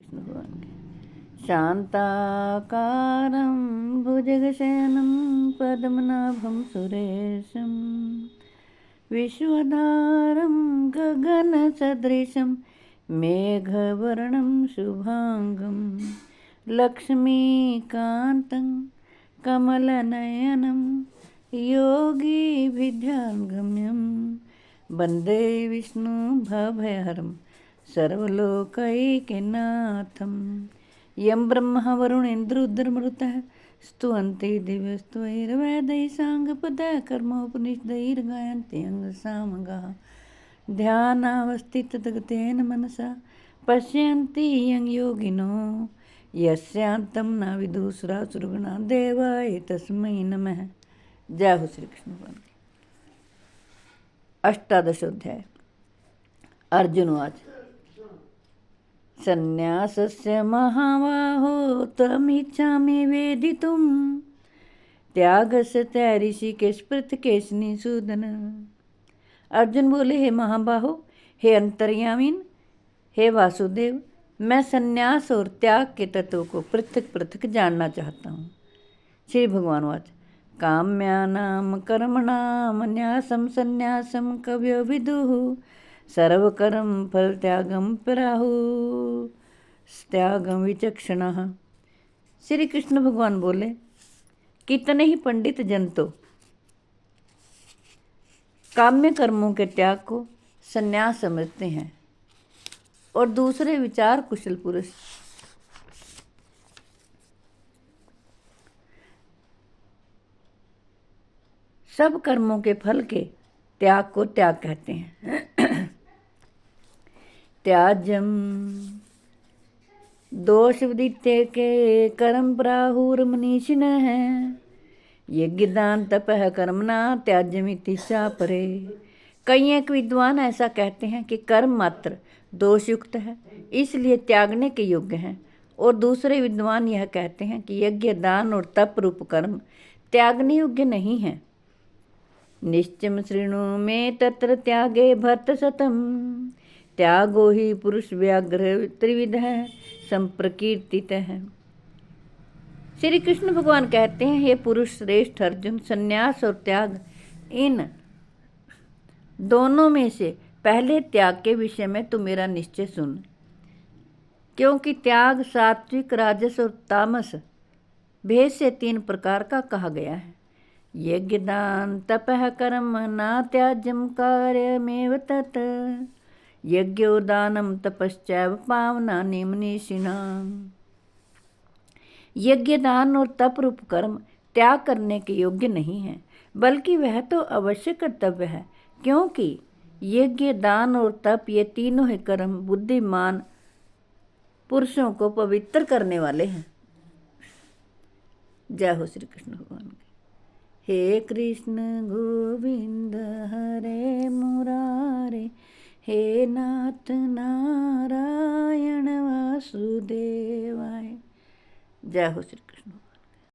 कृष्ण भगवान की। शांताकारं भुजगशयनं पद्मनाभं सुरेशं विश्वधारं गगनसदृशं मेघवर्णं शुभांगं लक्ष्मीकान्तं कमलनयनं योगिभिध्यानगम्यं वन्दे विष्णु भवभयहरं सर्वलोकैकनाथं यं ब्रह्मा वरुणेन्द्रुद्रमरुतः स्तुवन्ति दिव्यस्त्वैर्वेदैः साङ्गपदः कर्मोपनिषदैर्गायन्ति अङ्गसामगाः ध्यानावस्थितगतेन मनसा पश्यन्ति यं योगिनो यस्यान्तं न विदुषुरासुरगणा देवाय तस्मै नमः। जय हो श्री कृष्ण भगवान की। अष्टादशोध्याय। अर्जुनवाच संन्यासस्य महाबाहो त्वमिच्छामि वेदितुं त्यागस्य ऋषिकेश पृथकेशनिषूदन। अर्जुन बोले, हे महाबाहो, हे अंतर्यामीन, हे वासुदेव, मैं संन्यास और त्याग के तत्व को पृथक पृथक जानना चाहता हूँ। श्री भगवान वाच काम्यानां कर्मणां न्यासं संन्यासं कवयो विदुः सर्वकर्म फल त्यागम प्राहु त्यागम विचक्षणः। श्री कृष्ण भगवान बोले, कितने ही पंडित जन तो काम्य कर्मों के त्याग को संन्यास समझते हैं और दूसरे विचार कुशल पुरुष सब कर्मों के फल के त्याग को त्याग कहते हैं। त्याज्यम दोष विदित्य के कर्म प्राहुर्मनीषिण है यज्ञ दान तपः कर्मणा त्याज्यमिति चापरे। कई एक विद्वान ऐसा कहते हैं कि कर्म मात्र दोषयुक्त है, इसलिए त्यागने के योग्य हैं, और दूसरे विद्वान यह कहते हैं कि यज्ञ दान और तप रूप कर्म त्यागने योग्य नहीं है। निश्चम शृणु में तत्र त्यागे भर्त शतम त्यागो ही पुरुष व्याघ्र त्रिविध है संप्रकीर्तित है। श्री कृष्ण भगवान कहते हैं, हे पुरुष श्रेष्ठ अर्जुन, संन्यास और त्याग इन दोनों में से पहले त्याग के विषय में तू मेरा निश्चय सुन, क्योंकि त्याग सात्विक, राजस और तामस भेद से 3 प्रकार का कहा गया है। यज्ञ दान तपः कर्म न त्याज्यम कार्यमेव तत् यज्ञो दानम तपश्चैव पावनानि मनीषिणाम्। यज्ञ दान और तप रूप कर्म त्याग करने के योग्य नहीं है, बल्कि वह तो अवश्य कर्तव्य है, क्योंकि यज्ञ दान और तप ये तीनों ही कर्म बुद्धिमान पुरुषों को पवित्र करने वाले हैं। जय हो श्री कृष्ण भगवान की। हे कृष्ण गोविंद हरे मुरारे हे नाथ नारायण वासुदेवाय। जय हो श्री कृष्ण।